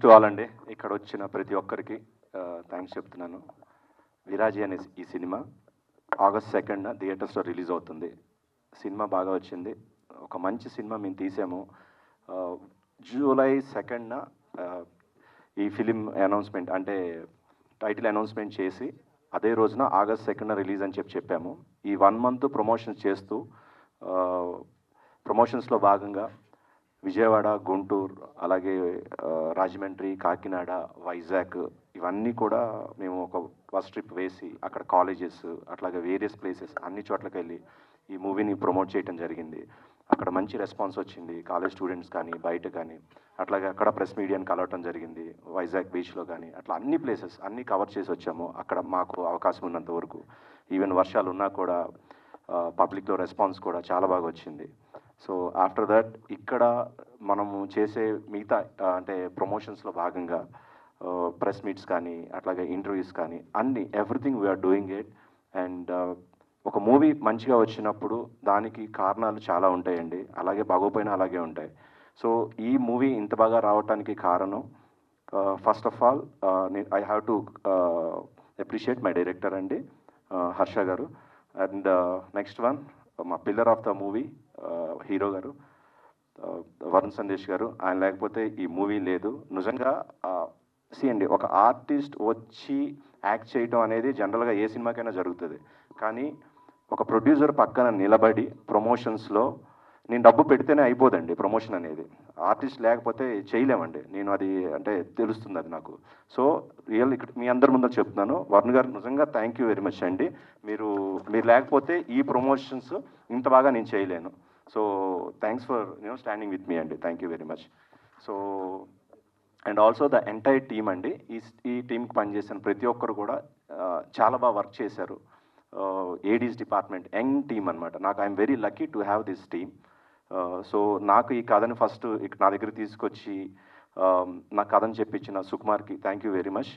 Thanks to all అండి. ఇక్కడ వచ్చిన ప్రతి ఒక్కరికి థ్యాంక్స్ చెప్తున్నాను. విరాజి అనే ఈ సినిమా ఆగస్ట్ 2న థియేటర్స్లో రిలీజ్ అవుతుంది. సినిమా బాగా వచ్చింది. ఒక మంచి సినిమా మేము తీసాము. జూలై 2న ఈ ఫిలిం అనౌన్స్మెంట్ అంటే టైటిల్ అనౌన్స్మెంట్ చేసి అదే రోజున ఆగస్ట్ 2న రిలీజ్ అని చెప్పాము. ఈ 1 మంత్ ప్రమోషన్స్ చేస్తూ ప్రమోషన్స్లో భాగంగా విజయవాడ, గుంటూరు, అలాగే రాజమండ్రి, కాకినాడ, వైజాగ్ ఇవన్నీ కూడా మేము ఒక బస్ ట్రిప్ వేసి అక్కడ కాలేజెస్ అట్లాగే వేరియస్ ప్లేసెస్ అన్ని చోట్లకి వెళ్ళి ఈ మూవీని ప్రమోట్ చేయడం జరిగింది. అక్కడ మంచి రెస్పాన్స్ వచ్చింది. కాలేజ్ స్టూడెంట్స్ కానీ బయట కానీ అట్లాగే అక్కడ ప్రెస్ మీడియాని కలవటం జరిగింది. వైజాగ్ బీచ్లో కానీ అట్లా అన్ని ప్లేసెస్ అన్నీ కవర్ చేసి వచ్చాము. అక్కడ మాకు అవకాశం ఉన్నంత వరకు ఈవెన్ వర్షాలు ఉన్నా కూడా పబ్లిక్లో రెస్పాన్స్ కూడా చాలా బాగా వచ్చింది. సో ఆఫ్టర్ దట్ ఇక్కడ మనము చేసే మిగతా అంటే ప్రమోషన్స్లో భాగంగా ప్రెస్ మీట్స్ కానీ అట్లాగే ఇంటర్వ్యూస్ కానీ అన్ని everything we're doing it. And ఒక మూవీ మంచిగా వచ్చినప్పుడు దానికి కారణాలు చాలా ఉంటాయండి, అలాగే బాగోపోయినా అలాగే ఉంటాయి. సో ఈ మూవీ ఇంత బాగా రావడానికి కారణం first of all I have to appreciate my director అండి, హర్ష గారు. అండ్ నెక్స్ట్ వన్ మా pillar of the movie hero గారు వరుణ్ సందేశ్ గారు. ఆయన లేకపోతే ఈ మూవీ లేదు. నిజంగా అండి ఒక ఆర్టిస్ట్ వచ్చి యాక్ట్ చేయడం అనేది జనరల్గా ఏ సినిమాకైనా జరుగుతుంది. కానీ ఒక ప్రొడ్యూసర్ పక్కన నిలబడి ప్రమోషన్స్లో నేను డబ్బు పెడితేనే అయిపోదండి ప్రమోషన్ అనేది. ఆర్టిస్ట్ లేకపోతే చేయలేమండి. నేను అది అంటే తెలుస్తుంది అది నాకు. సో రియల్ ఇక్కడ మీ అందరి ముందు చెప్తున్నాను, వరుణ్ గారు నిజంగా థ్యాంక్ యూ వెరీ మచ్ అండి. మీరు లేకపోతే ఈ ప్రమోషన్స్ ఇంత బాగా నేను చేయలేను. So thanks for standing with me అండి. Thank you very much. So and also the entire team అండి. ఈ టీంకి పనిచేసిన ప్రతి ఒక్కరు కూడా చాలా బాగా వర్క్ చేశారు. ఏడీస్ డిపార్ట్మెంట్ యంగ్ టీమ్ అనమాట. నాకు I'm very lucky to have this team. So నాకు ఈ కథని ఫస్ట్ నా దగ్గర తీసుకొచ్చి నా కథను చెప్పించిన సుకుమార్కి thank you very much.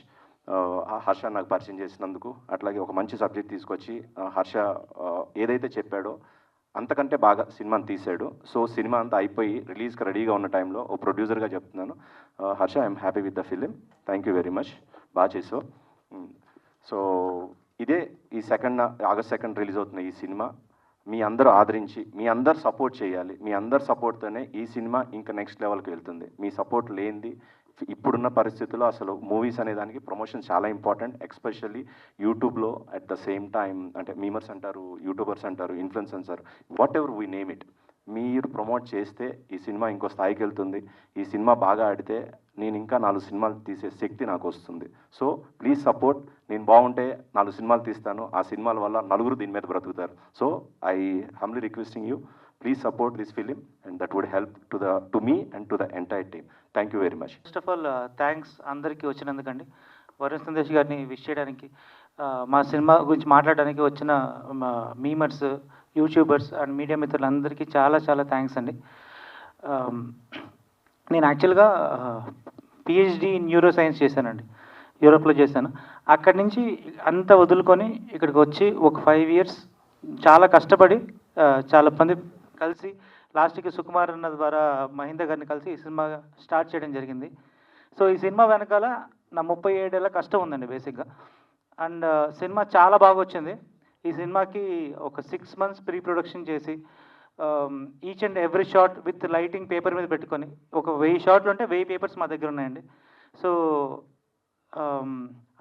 Harsha నాకు పరిచయం చేసినందుకు, అట్లాగే ఒక మంచి సబ్జెక్ట్ తీసుకొచ్చి హర్ష ఏదైతే చెప్పాడో అంతకంటే బాగా సినిమాని తీశాడు. సో సినిమా అంతా అయిపోయి రిలీజ్కి రెడీగా ఉన్న టైంలో ఓ ప్రొడ్యూసర్గా చెప్తున్నాను, Harsha I'm happy with the film, thank you very much, బాగా చేసావు. సో ఇదే ఈ ఆగస్ట్ 2 రిలీజ్ అవుతున్న ఈ సినిమా మీ అందరూ ఆదరించి మీ అందరు సపోర్ట్ చేయాలి. మీ అందరు సపోర్ట్తోనే ఈ సినిమా ఇంకా నెక్స్ట్ లెవెల్కి వెళ్తుంది. మీ సపోర్ట్ లేనిది ఇప్పుడున్న పరిస్థితుల్లో అసలు మూవీస్ అనే దానికి ప్రమోషన్ చాలా ఇంపార్టెంట్. ఎస్పెషల్లీ యూట్యూబ్లో అట్ ద సేమ్ టైం అంటే మీమర్స్ అంటారు, యూట్యూబర్స్ అంటారు, ఇన్ఫ్లుయెన్సర్స్ అంటారు, what ever we name it, మీరు ప్రమోట్ చేస్తే ఈ సినిమా ఇంకో స్థాయికి వెళ్తుంది. ఈ సినిమా బాగా ఆడితే నేను ఇంకా 4 సినిమాలు తీసే శక్తి నాకు వస్తుంది. So please support. నేను బాగుంటే 4 సినిమాలు తీస్తాను. ఆ సినిమాల వల్ల నలుగురు దీని మీద బ్రతుకుతారు. So I humbly requesting you, please support this film and that would help to me and to the entire team. Thank you very much. First of all thanks అందరికీ వచ్చినందుకండి. వరుణ్ సందేశ్ గారిని విష్ చేయడానికి, మా సినిమా గురించి మాట్లాడడానికి వచ్చిన మీమర్స్, యూట్యూబర్స్ అండ్ మీడియా మిత్రులందరికీ చాలా చాలా థ్యాంక్స్ అండి. నేను యాక్చువల్గా పిహెచ్డి న్యూరో సైన్స్ చేశానండి, యూరోప్లో చేశాను. అక్కడి నుంచి అంతా వదులుకొని ఇక్కడికి వచ్చి ఒక 5 years చాలా కష్టపడి చాలా మంది కలిసి లాస్ట్కి సుకుమార్ అన్న ద్వారా మహేందర్ గారిని కలిసి ఈ సినిమా స్టార్ట్ చేయడం జరిగింది. సో ఈ సినిమా వెనకాల నా 37 ఏళ్ళ కష్టం ఉందండి బేసిక్గా. అండ్ సినిమా చాలా బాగా వచ్చింది. ఈ సినిమాకి ఒక 6 months ప్రీ ప్రొడక్షన్ చేసి each and every shot with lighting paper మీద పెట్టుకొని ఒక 1000 షాట్లు అంటే 1000 పేపర్స్ మా దగ్గర ఉన్నాయండి. సో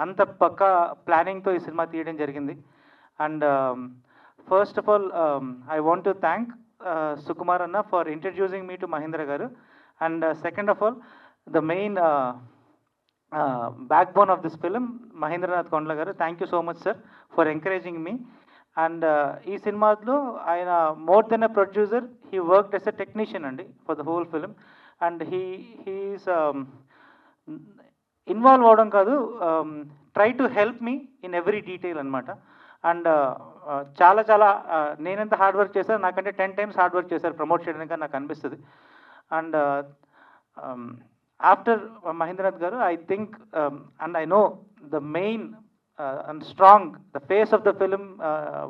అంత పక్కా ప్లానింగ్తో ఈ సినిమా తీయడం జరిగింది. And first of all I want to thank Sukumar అన్న for introducing me to Mahendra గారు. And second of all the main backbone of this film, Mahendranath Kondla garu, thank you so much sir for encouraging me. And ee cinemalo ayana more than a producer, he worked as a technician andi for the whole film. And he is involved avadam kaadu, try to help me in every detail anamata. And చాలా చాలా నేనెంత hard work చేశాను, నాకంటే 10 times hard work చేశారు promote చేయడానికి నాకు అనిపిస్తుంది. And after Mahendranath garu, I think and I know the main and strong, the face of the film,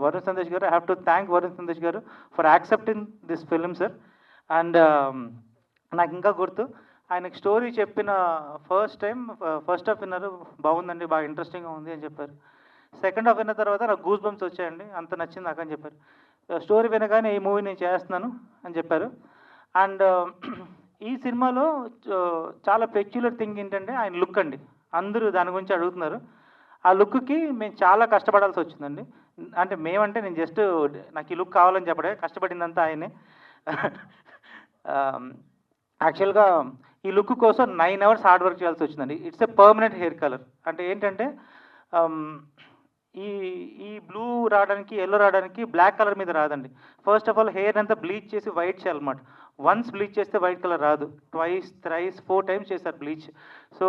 Varun Sandesh garu, I have to thank Varun Sandesh garu for accepting this film sir. And నాకు ఇంకా గుర్తు ఆయనకి story చెప్పిన first half విన్నారు, బాగుందండి, బాగా ఇంట్రెస్టింగ్గా ఉంది అని చెప్పారు. సెకండ్ హాఫ్ విన్న తర్వాత నాకు గూస్ బంప్స్ వచ్చాయండి, అంత నచ్చింది నాకు అని చెప్పారు. స్టోరీ వినగానే ఈ మూవీ నేను చేస్తున్నాను అని చెప్పారు. అండ్ ఈ సినిమాలో చాలా పెక్యులర్ థింగ్ ఏంటంటే ఆయన లుక్ అండి. అందరూ దాని గురించి అడుగుతున్నారు. ఆ లుక్కి మేము చాలా కష్టపడాల్సి వచ్చిందండి. అంటే మేమంటే నేను జస్ట్ నాకు ఈ లుక్ కావాలని చెప్పడే, కష్టపడిందంతా ఆయనే. యాక్చువల్గా ఈ లుక్ కోసం 9 hours హార్డ్ వర్క్ చేయాల్సి వచ్చిందండి. It's a permanent hair colour. అంటే ఏంటంటే ఈ ఈ బ్లూ రావడానికి, ఎల్లో రావడానికి బ్లాక్ కలర్ మీద రాదండి. ఫస్ట్ ఆఫ్ ఆల్ హెయిర్ అంతా బ్లీచ్ చేసి వైట్ చేయాలన్నమాట. వన్స్ బ్లీచ్ చేస్తే వైట్ కలర్ రాదు. ట్వైస్, థ్రైస్, 4 times చేశారు బ్లీచ్. సో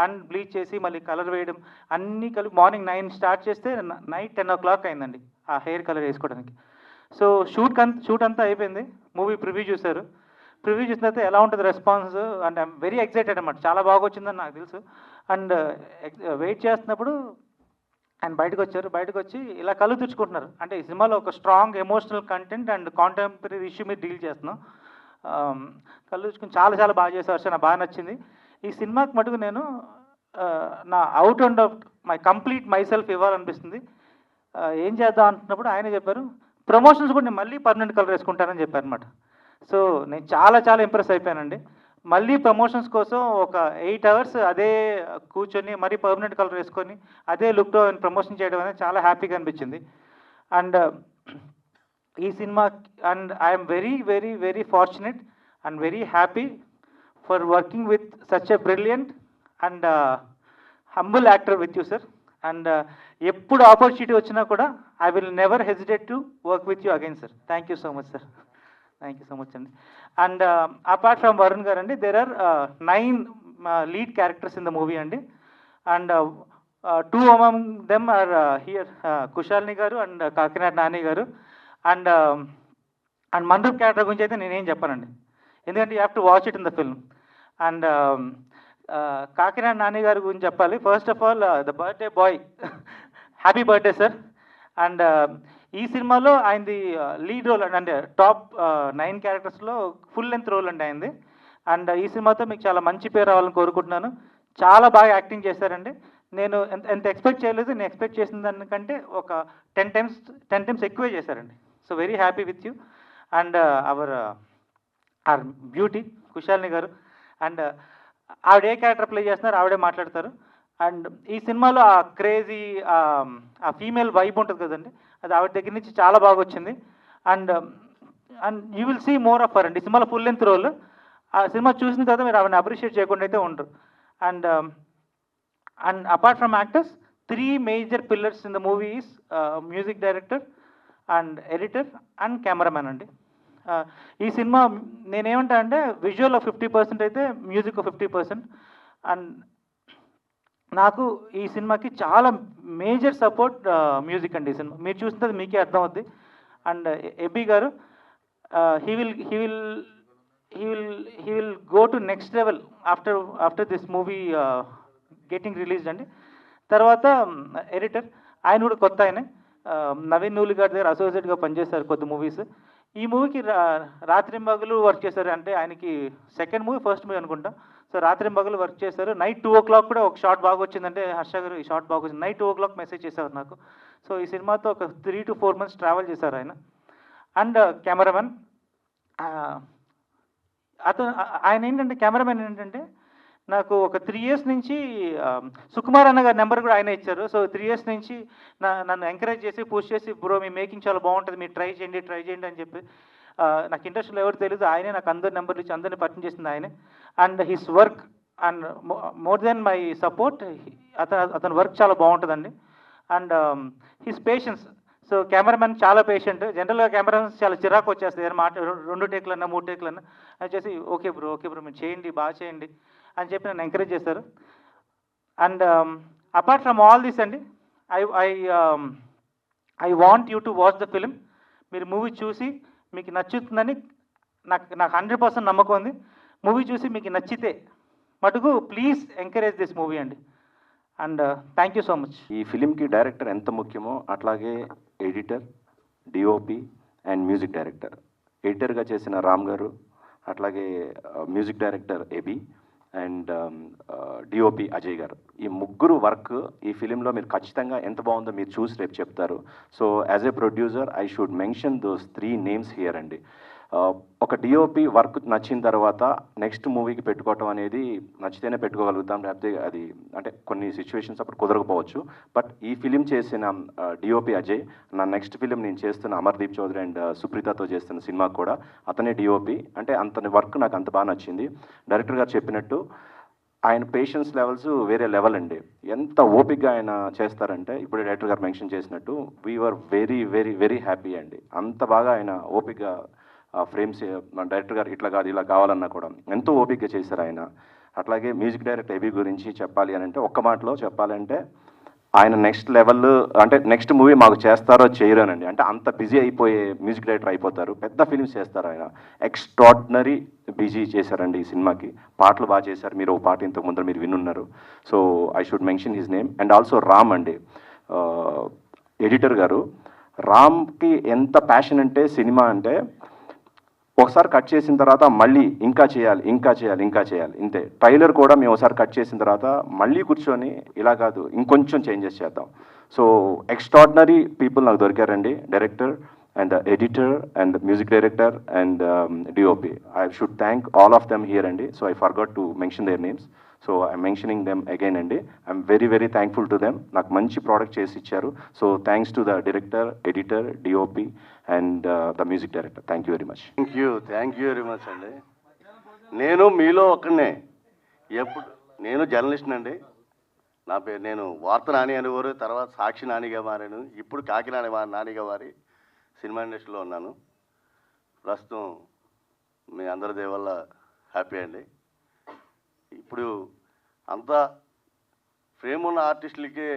అండ్ బ్లీచ్ చేసి మళ్ళీ కలర్ వేయడం అన్నీ కలిపి మార్నింగ్ 9 స్టార్ట్ చేస్తే నైట్ 10 o'clock అయిందండి ఆ హెయిర్ కలర్ వేసుకోవడానికి. సో షూట్ అంతా అయిపోయింది. మూవీ ప్రివ్యూ చూశారు. ప్రివ్యూ చూసిన తర్వాత ఎలా ఉంటుంది రెస్పాన్స్ అంటే ఐఎమ్ వెరీ ఎక్సైటెడ్ అనమాట. చాలా బాగా వచ్చిందని నాకు తెలుసు. అండ్ వెయిట్ చేస్తున్నప్పుడు ఆయన బయటకు వచ్చారు. బయటకు వచ్చి ఇలా కళ్ళు తుడుచుకుంటున్నారు. అంటే ఈ సినిమాలో ఒక strong emotional content and contemporary issue మీద డీల్ చేస్తున్నాం. కళ్ళు తుడుచుకుని చాలా చాలా బాగా చేశారు సార్, నాకు బాగా నచ్చింది. ఈ సినిమాకి మటుకు నేను నా out and out complete myself ఇవ్వాలనిపిస్తుంది. ఏం చేద్దాం అంటున్నప్పుడు ఆయనే చెప్పారు, ప్రమోషన్స్ కూడా నేను మళ్ళీ పర్మనెంట్ కలర్ వేసుకుంటానని చెప్పారు అనమాట. సో నేను చాలా చాలా ఇంప్రెస్ అయిపోయానండి. మళ్ళీ ప్రమోషన్స్ కోసం ఒక 8 hours అదే కూర్చొని మరీ పర్మనెంట్ కలర్ వేసుకొని అదే లుక్తో ప్రమోషన్ చేయడం అనేది చాలా హ్యాపీగా అనిపించింది. అండ్ ఈ సినిమా and I'm very very very fortunate and very happy for working with such a brilliant and humble actor with you sir. And ఎప్పుడు ఆపర్చునిటీ వచ్చినా కూడా I will never hesitate to work with you again sir. Thank you so much sir. Thank you so much అండి. And apart from Varun గారు అండి, there are 9 lead characters in the movie అండి. అండ్ 2 among them are here, కుశాల్ని గారు and Kakinada Nani గారు. And mandap character గురించి అయితే నేనేం చెప్పానండి, ఎందుకంటే you have to watch it in the film. And Kakinada Nani గారి గురించి చెప్పాలి. First of all the birthday boy, happy birthday sir. And ఈ సినిమాలో ఆయనది లీడ్ రోల్ అండి, అంటే టాప్ 9 క్యారెక్టర్స్లో ఫుల్ లెంత్ రోల్ అండి ఆయనది. అండ్ ఈ సినిమాతో మీకు చాలా మంచి పేరు రావాలని కోరుకుంటున్నాను. చాలా బాగా యాక్టింగ్ చేశారండి. నేను ఎంత ఎక్స్పెక్ట్ చేయలేదు. నేను ఎక్స్పెక్ట్ చేసిన దానికంటే ఒక 10 times ఎక్కువే చేశారండి. So very happy with you. And our beauty కుశాల్ని గారు, అండ్ ఆవిడ ఏ క్యారెక్టర్ ప్లే చేస్తున్నారు ఆవిడే మాట్లాడతారు. అండ్ ఈ సినిమాలో ఆ క్రేజీ ఆ ఫీమేల్ వైబ్ ఉంటుంది కదండి, అది ఆవిడ దగ్గర నుంచి చాలా బాగా వచ్చింది. And you will see more of her అండి. ఈ సినిమాలో ఫుల్ లెంత్ రోల్. ఆ సినిమా చూసిన తర్వాత మీరు ఆవిడని అప్రిషియేట్ చేయకుండా అయితే ఉండరు. And apart from actors, 3 major pillars in the movie is music director and editor and cameraman అండి. ఈ సినిమా నేనేమంటా అంటే విజువల్ 50% అయితే మ్యూజిక్ 50%. అండ్ నాకు ఈ సినిమాకి చాలా మేజర్ సపోర్ట్ మ్యూజిక్ అండి. ఈ సినిమా మీరు చూసినది మీకే అర్థం అవుద్ది. అండ్ ఎబ్బీ గారు, he will go to next level after this movie getting released అండి. తర్వాత ఎడిటర్, ఆయన కూడా కొత్త ఆయనే, నవీన్ నూలి గారి దగ్గర అసోసియేట్గా పనిచేశారు కొద్ది మూవీస్. ఈ మూవీకి రాత్రింబగలు వర్క్ చేశారు. అంటే ఆయనకి సెకండ్ మూవీ ఫస్ట్ మూవీ అనుకుంటా. సో రాత్రింబగలు వర్క్ చేశారు. నైట్ 2 o'clock కూడా ఒక షాట్ బాగా వచ్చిందంటే, హర్ష గారు ఈ షాట్ బాగా వచ్చింది, నైట్ 2 o'clock మెసేజ్ చేశారు నాకు. సో ఈ సినిమాతో ఒక 3 to 4 months ట్రావెల్ చేశారు ఆయన. అండ్ కెమెరామెన్, ఆయన ఏంటంటే కెమెరామెన్ ఏంటంటే నాకు ఒక 3 years నుంచి సుకుమార్ అన్న గారి నెంబర్ కూడా ఆయన ఇచ్చారు. సో 3 years నుంచి నన్ను ఎంకరేజ్ చేసి పుష్ చేసి, బ్రో మీ మేకింగ్ చాలా బాగుంటుంది, మీరు ట్రై చేయండి అని చెప్పి, నాకు ఇండస్ట్రీలో ఎవరు తెలియదు, ఆయనే నాకు అందరి నెంబర్లు ఇచ్చి అందరినీ పరిచయం చేసింది ఆయనే. And his work and more than my support, అతని వర్క్ చాలా బాగుంటుందండి. And his patience. So cameraman చాలా పేషెంట్. జనరల్గా కెమెరామెన్స్ చాలా చిరాకు వచ్చేస్తుంది, ఏదైనా 2 టేక్లన్నా 3 టేక్లన్నా అని చేసి ఓకే బ్రో మీరు చేయండి, బాగా చేయండి అని చెప్పి నన్ను ఎంకరేజ్ చేశారు. And apart from all this అండి, I want you to watch the film. మీరు మూవీ చూసి మీకు నచ్చుతుందని నాకు 100% నమ్మకం ఉంది. మూవీ చూసి మీకు నచ్చితే మటుకు ప్లీజ్ ఎంకరేజ్ దిస్ మూవీ అండి. And thank you so much. ఈ ఫిలింకి డైరెక్టర్ ఎంత ముఖ్యమో అట్లాగే editor, DOP and music director. ఎడిటర్గా చేసిన రామ్ గారు, అట్లాగే music director AB and DOP Ajay గారు. ఈ ముగ్గురు వర్క్ ఈ ఫిలింలో మీరు ఖచ్చితంగా ఎంత బాగుందో మీరు చూసి రేపు చెప్తారు. So as a producer I should mention those 3 names here అండి. ఒక డిఓపి వర్క్ నచ్చిన తర్వాత నెక్స్ట్ మూవీకి పెట్టుకోవటం అనేది నచ్చితేనే పెట్టుకోగలుగుతాం, లేకపోతే అది అంటే కొన్ని సిచ్యువేషన్స్ అప్పుడు కుదరకపోవచ్చు. బట్ ఈ ఫిలిం చేసిన డిఓపి అజయ్, నా నెక్స్ట్ ఫిలిం నేను చేస్తున్న అమర్దీప్ చౌదరి అండ్ సుప్రీతతో చేస్తున్న సినిమా కూడా అతనే డిఓపి. అంటే అంతని వర్క్ నాకు అంత బాగా నచ్చింది. డైరెక్టర్ గారు చెప్పినట్టు ఆయన పేషెన్స్ లెవెల్స్ వేరే లెవెల్ అండి. ఎంత ఓపిక్గా ఆయన చేస్తారంటే ఇప్పుడు డైరెక్టర్ గారు మెన్షన్ చేసినట్టు we're very very very happy అండి. అంత బాగా ఆయన ఓపిక్గా ఫ్రేమ్స్ డైరెక్టర్ గారు ఇట్లా కాదు ఇలా కావాలన్నా కూడా ఎంతో ఓపికగా చేశారు ఆయన. అట్లాగే మ్యూజిక్ డైరెక్టర్ ఏబీ గురించి చెప్పాలి అని అంటే ఒక్క మాటలో చెప్పాలంటే ఆయన నెక్స్ట్ లెవెల్ అంటే నెక్స్ట్ మూవీ మాకు చేస్తారో చేయరోనండి. అంటే అంత బిజీ అయిపోయే మ్యూజిక్ డైరెక్టర్ అయిపోతారు, పెద్ద ఫిల్మ్స్ చేస్తారు ఆయన. ఎక్స్ట్రాడినరీ బిజీ చేశారండి ఈ సినిమాకి. పాటలు బాగా చేశారు, మీరు ఒక పాట ఇంతకు ముందర మీరు వినున్నారు. So I should mention his name. And also Ram అండి, ఎడిటర్ గారు. రామ్కి ఎంత ప్యాషన్ అంటే సినిమా అంటే ఒకసారి కట్ చేసిన తర్వాత మళ్ళీ ఇంకా చేయాలి ఇంకా చేయాలి ఇంకా చేయాలి ఇంతే. ట్రైలర్ కూడా మేము ఒకసారి కట్ చేసిన తర్వాత మళ్ళీ కూర్చొని ఇలా కాదు ఇంకొంచెం చేంజెస్ చేద్దాం. సో ఎక్స్ట్రాడినరీ పీపుల్ నాకు దొరికారండి, director and the editor and music director and DOP. I should thank all of them here అండి. So I forgot to mention their names. So I'm mentioning them again అండి. I'm very very thankful to them. నాకు మంచి product చేసి ఇచ్చారు. So thanks to the director, editor, DOP and the music director. Thank you very much. Thank you very much అండి. నేను మీలో ఒక్కనే. నేను జర్నలిస్ట్ అండి. నా పేరు నేను వార్త నాని అనేవారు, తర్వాత సాక్షి నానిగా మారాను, ఇప్పుడు కాకినాడ నానిగా మారి సినిమా ఇండస్ట్రీలో ఉన్నాను. ప్రస్తుతం మీ అందరి దయ వల్ల హ్యాపీ అండి. ఇప్పుడు అంతా ఫ్రేమ్ ఉన్న ఆర్టిస్టులకే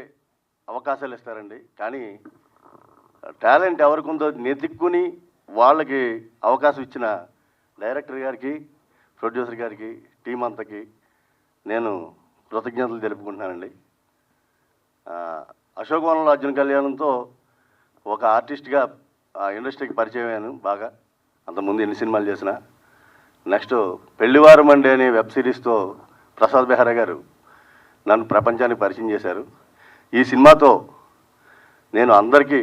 అవకాశాలు ఇస్తారండి, కానీ టాలెంట్ ఎవరికి ఉందో నెతిక్కుని వాళ్ళకి అవకాశం ఇచ్చిన డైరెక్టర్ గారికి, ప్రొడ్యూసర్ గారికి, టీం అంతకి నేను కృతజ్ఞతలు తెలుపుకుంటున్నానండి. అశోకవనంలో అర్జున్ కళ్యాణంతో ఒక ఆర్టిస్ట్గా ఇండస్ట్రీకి పరిచయం అయ్యాను బాగా. అంతకుముందు ఎన్ని సినిమాలు చేసిన. నెక్స్ట్ పెళ్లివారం అండి అనే వెబ్ సిరీస్తో ప్రసాద్ బెహ్రా గారు నన్ను ప్రపంచానికి పరిచయం చేశారు. ఈ సినిమాతో నేను అందరికీ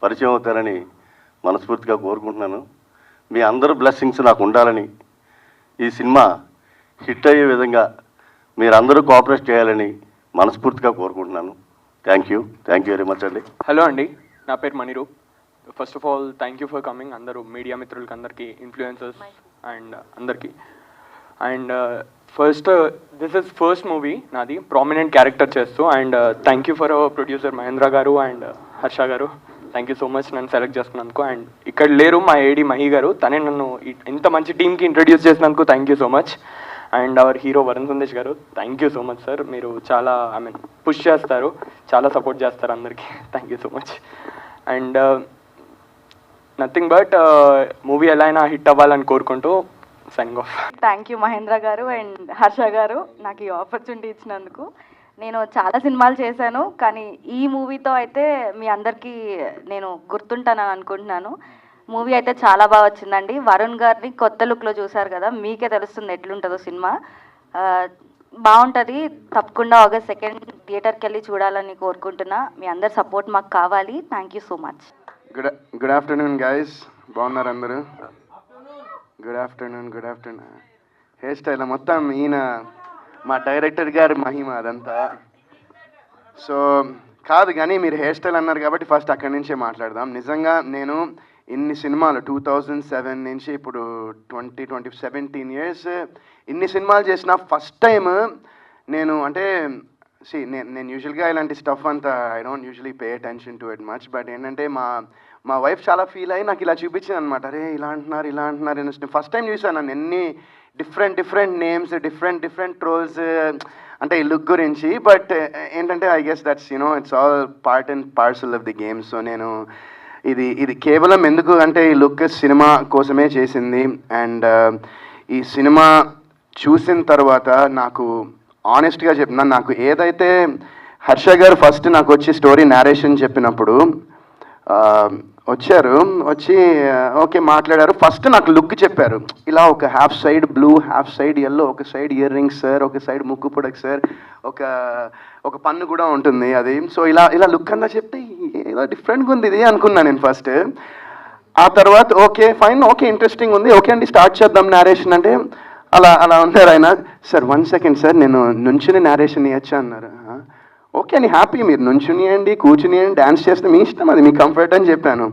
పరిచయం అవుతారని మనస్ఫూర్తిగా కోరుకుంటున్నాను. మీ అందరూ బ్లెస్సింగ్స్ నాకు ఉండాలని, ఈ సినిమా హిట్ అయ్యే విధంగా మీరందరూ కోఆపరేట్ చేయాలని మనస్ఫూర్తిగా కోరుకుంటున్నాను. థ్యాంక్ యూ వెరీ మచ్ అండి. హలో అండి, నా పేరు Maniroop. First of all thank you for coming. అందరూ మీడియా మిత్రులకి అందరికీ, ఇన్ఫ్లుయెన్సర్స్ అండ్ అందరికీ. And first this is first movie నాది ప్రామినెంట్ క్యారెక్టర్ చేస్తూ. And thank you for our producer Mahendra గారు అండ్ హర్ష గారు. థ్యాంక్ యూ సో మచ్ నన్ను సెలెక్ట్ చేసుకున్నందుకు. అండ్ ఇక్కడ లేరు మా ఏడి మహి గారు, తనే నన్ను ఇంత మంచి టీంకి ఇంట్రడ్యూస్ చేసినందుకు thank you so much. And our hero Varun Sandesh గారు, thank you so much sir. మీరు చాలా పుష్ చేస్తారు, చాలా సపోర్ట్ చేస్తారు అందరికీ. Thank you so much. And nothing but movie ఎలా అయినా హిట్ అవ్వాలని కోరుకుంటూ signing off. Thank you Mahendra గారు అండ్ హర్ష గారు నాకు ఈ ఆపర్చునిటీ ఇచ్చినందుకు. నేను చాలా సినిమాలు చేశాను, కానీ ఈ మూవీతో అయితే మీ అందరికీ నేను గుర్తుంటానని అనుకుంటున్నాను. మూవీ అయితే చాలా బాగా వచ్చిందండి. వరుణ్ గారిని కొత్త లుక్లో చూశారు కదా, మీకే తెలుస్తుంది ఎట్లుంటుందో సినిమా. బాగుంటుంది. తప్పకుండా August 2 థియేటర్కి వెళ్ళి చూడాలని కోరుకుంటున్నా. మీ అందరి సపోర్ట్ మాకు కావాలి. Thank you so much. Good afternoon guys, బాగున్నారు అందరూ? Good afternoon. హెయిర్ స్టైల్ మొత్తం ఈయన మా డైరెక్టర్ గారి మహిమ అదంతా. సో కాదు కానీ మీరు హెయిర్ స్టైల్ అన్నారు కాబట్టి ఫస్ట్ అక్కడి నుంచే మాట్లాడదాం. నిజంగా నేను ఇన్ని సినిమాలు 2007 నుంచి ఇప్పుడు 17 years ఇన్ని సినిమాలు చేసిన ఫస్ట్ టైం నేను అంటే నేను యూజువల్గా ఇలాంటి స్టఫ్ అంతా I don't usually pay attention to it much. But ఏంటంటే మా వైఫ్ చాలా ఫీల్ అయ్యి నాకు ఇలా చూపించింది అనమాట. అరే ఇలా అంటున్నారు ఫస్ట్ టైం చూసాను నన్ను ఎన్ని డిఫరెంట్ నేమ్స్, డిఫరెంట్ ట్రోల్స్ అంటే ఈ లుక్ గురించి. బట్ ఏంటంటే I guess that's it's all part and parcel of the game. So నేను ఇది కేవలం ఎందుకు అంటే ఈ లుక్ సినిమా కోసమే చేసింది. అండ్ ఈ సినిమా చూసిన తర్వాత నాకు ఆనెస్ట్గా చెప్తున్నాను, నాకు ఏదైతే హర్ష గారు ఫస్ట్ నాకు వచ్చి స్టోరీ నేరేషన్ చెప్పినప్పుడు వచ్చారు, వచ్చి ఓకే మాట్లాడారు. ఫస్ట్ నాకు లుక్ చెప్పారు, ఇలా ఒక half side blue, half side yellow, ఒక సైడ్ ఇయర్ రింగ్స్ సార్, ఒక సైడ్ ముక్కు పొడకు సార్, ఒక పన్ను కూడా ఉంటుంది అది. సో ఇలా లుక్ అంతా చెప్తే ఏదో డిఫరెంట్గా ఉంది ఇది అనుకున్నాను నేను ఫస్ట్. ఆ తర్వాత ఓకే ఫైన్, ఓకే ఇంట్రెస్టింగ్ ఉంది, ఓకే అండి స్టార్ట్ చేద్దాం నేరేషన్ అంటే అలా ఉన్నారు ఆయన. సార్ 1 సెకండ్ సార్, నేను నుంచుని నేరేషన్ ఇవ్వచ్చా అన్నారు. ఓకే అని హ్యాపీ, మీరు నుంచునియండి కూర్చునియండి డ్యాన్స్ చేస్తే మీ ఇష్టం, అది మీ కంఫర్ట్ అని చెప్పాను.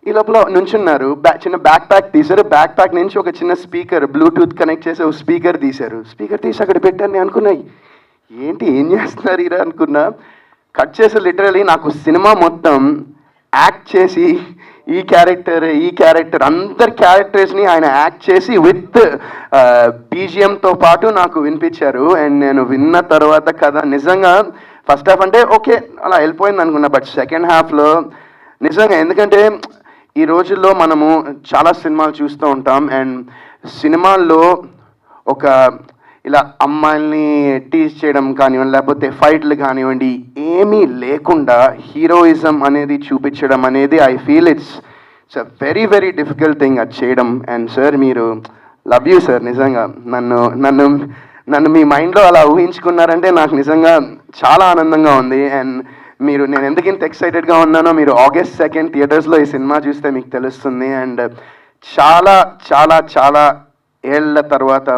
ఈ లోపల నుంచున్నారు, చిన్న బ్యాక్ ప్యాక్ తీశారు, బ్యాక్ ప్యాక్ నుంచి ఒక చిన్న స్పీకర్ బ్లూటూత్ కనెక్ట్ చేసి ఒక స్పీకర్ తీశారు. స్పీకర్ తీసి అక్కడ పెట్టాను. నేను అనుకున్నా ఏంటి ఏం చేస్తున్నారు ఇలా అనుకున్నా. కట్ చేసి లిటరలీ నాకు సినిమా మొత్తం యాక్ట్ చేసి ఈ క్యారెక్టర్ అందరి క్యారెక్టర్స్ని ఆయన యాక్ట్ చేసి విత్ బీజిఎంతో పాటు నాకు వినిపించారు. అండ్ నేను విన్న తర్వాత కదా నిజంగా ఫస్ట్ హాఫ్ అంటే ఓకే అలా వెళ్ళిపోయింది అనుకున్నా, బట్ సెకండ్ హాఫ్లో నిజంగా, ఎందుకంటే ఈ రోజుల్లో మనము చాలా సినిమాలు చూస్తూ ఉంటాం అండ్ సినిమాల్లో ఒక ఇలా అమ్మాయిల్ని టీజ్ చేయడం కానివ్వండి, లేకపోతే ఫైట్లు కానివ్వండి, ఏమీ లేకుండా హీరోయిజం అనేది చూపించడం అనేది I feel it's a very very difficult thing అది చేయడం. అండ్ సార్ మీరు లవ్ యూ సార్, నిజంగా నన్ను మీ మైండ్లో అలా ఊహించుకున్నారంటే నాకు నిజంగా చాలా ఆనందంగా ఉంది. అండ్ నేను ఎందుకు ఇంత ఎక్సైటెడ్గా ఉన్నానో మీరు August 2 థియేటర్స్లో ఈ సినిమా చూస్తే మీకు తెలుస్తుంది. అండ్ చాలా చాలా చాలా ఏళ్ళ తర్వాత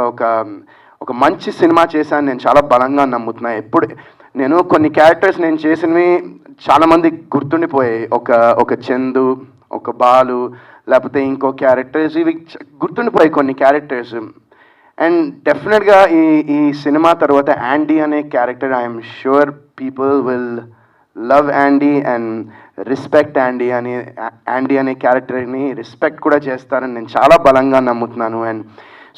ఒక మంచి సినిమా చేశాను నేను చాలా బలంగా నమ్ముతున్నా. ఎప్పుడు నేను కొన్ని క్యారెక్టర్స్ నేను చేసినవి చాలామంది గుర్తుండిపోయాయి, ఒక చందు, ఒక బాలు, లేకపోతే ఇంకో క్యారెక్టర్స్, ఇవి గుర్తుండిపోయాయి కొన్ని క్యారెక్టర్స్. అండ్ డెఫినెట్గా ఈ సినిమా తర్వాత యాండీ అనే character I'm sure people will love యాండీ and respect యాండీ అనే క్యారెక్టర్ని రెస్పెక్ట్ కూడా చేస్తారని నేను చాలా బలంగా నమ్ముతున్నాను. అండ్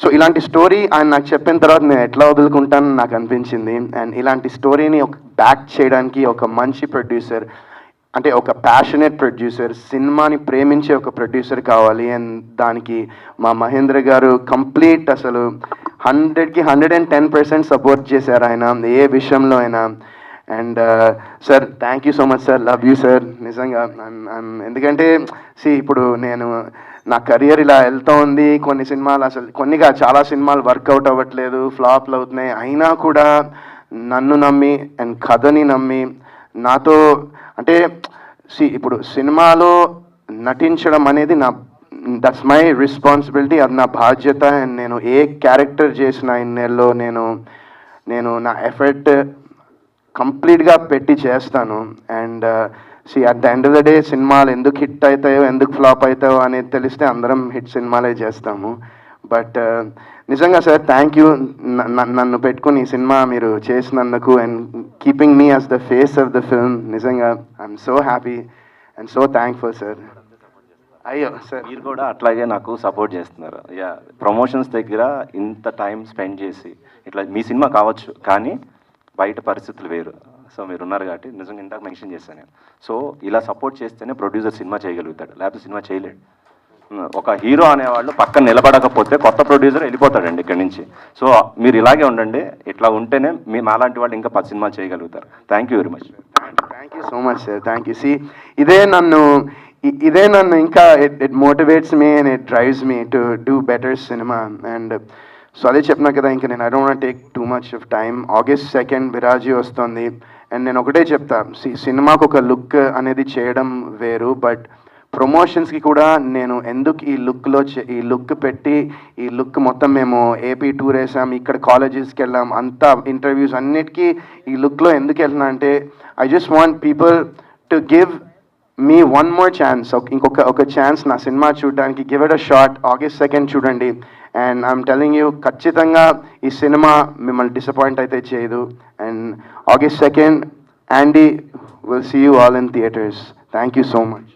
సో ఇలాంటి స్టోరీ ఆయన నాకు చెప్పిన తర్వాత నేను ఎట్లా వదులుకుంటానని నాకు అనిపించింది. అండ్ ఇలాంటి స్టోరీని బ్యాక్ చేయడానికి ఒక మంచి ప్రొడ్యూసర్, అంటే ఒక ప్యాషనేట్ ప్రొడ్యూసర్, సినిమాని ప్రేమించే ఒక ప్రొడ్యూసర్ కావాలి. అండ్ దానికి మా మహేంద్ర గారు కంప్లీట్ అసలు 100కి 110% సపోర్ట్ చేశారు ఆయన ఏ విషయంలో అయినా. And sir thank you so much sir, love you sir, నిజంగా. ఎందుకంటే ఇప్పుడు నా కెరియర్ ఇలా వెళ్తూ ఉంది, కొన్ని సినిమాలు కొన్నిగా చాలా సినిమాలు వర్కౌట్ అవ్వట్లేదు, ఫ్లాప్లు అవుతున్నాయి, అయినా కూడా నన్ను నమ్మి అండ్ కథని నమ్మి నాతో, అంటే ఇప్పుడు సినిమాలో నటించడం అనేది దట్స్ మై రెస్పాన్సిబిలిటీ, అది నా బాధ్యత. అండ్ నేను ఏ క్యారెక్టర్ చేసిన ఇన్నేళ్ళలో నేను నా ఎఫర్ట్ కంప్లీట్గా పెట్టి చేస్తాను. And at the end of the day సినిమాలు ఎందుకు హిట్ అవుతాయో ఎందుకు ఫ్లాప్ అవుతాయో అనేది తెలిస్తే అందరం హిట్ సినిమాలే చేస్తాము. బట్ నిజంగా సార్ థ్యాంక్ యూ, నన్ను పెట్టుకుని ఈ సినిమా మీరు చేసినందుకు and keeping me as the face of the film. నిజంగా I'm so happy and so thankful sir. అయ్యో సార్ మీరు కూడా అట్లాగే నాకు సపోర్ట్ చేస్తున్నారు. ప్రమోషన్స్ దగ్గర ఇంత టైం స్పెండ్ చేసి ఇట్లా మీ సినిమా కావచ్చు కానీ బయట పరిస్థితులు వేరు. సో మీరు ఉన్నారు కాబట్టి నిజంగా ఇందాక మెన్షన్ చేశాను నేను. సో ఇలా సపోర్ట్ చేస్తేనే ప్రొడ్యూసర్ సినిమా చేయగలుగుతాడు, లేకపోతే సినిమా చేయలేడు. ఒక హీరో అనేవాళ్ళు పక్కన నిలబడకపోతే కొత్త ప్రొడ్యూసర్ వెళ్ళిపోతాడండి ఇక్కడి నుంచి. సో మీరు ఇలాగే ఉండండి, ఇట్లా ఉంటేనే మాలాంటి వాళ్ళు ఇంకా 10 సినిమాలు చేయగలుగుతారు. Thank you very much. Thank you so much sir, thank you. ఇదే నన్ను ఇంకా it motivates me and it drives me to do better cinema. And so అదే చెప్పినా కదా, ఇంకా నేను I don't want take too much of time. August 2 విరాజీ వస్తుంది. And నేను ఒకటే చెప్తా, సినిమాకు ఒక లుక్ అనేది చేయడం వేరు, బట్ ప్రమోషన్స్కి కూడా నేను ఎందుకు ఈ లుక్ పెట్టి ఈ లుక్ మొత్తం మేము ఏపీ టూర్ వేసాం, ఇక్కడ కాలేజెస్కి వెళ్ళాం, అంతా ఇంటర్వ్యూస్ అన్నిటికీ ఈ లుక్లో ఎందుకు వెళ్తున్నా అంటే I just want people to give me one more chance, ఇంకొక ఛాన్స్ నా సినిమా చూడడానికి. Give it a shot. August 2 చూడండి. అండ్ ఐఎమ్ టెలింగ్ యూ, ఖచ్చితంగా ఈ సినిమా మిమ్మల్ని డిసప్పాయింట్ అయితే చేయదు. అండ్ August 2 యాండీ will see you all in theatres. Thank you so much.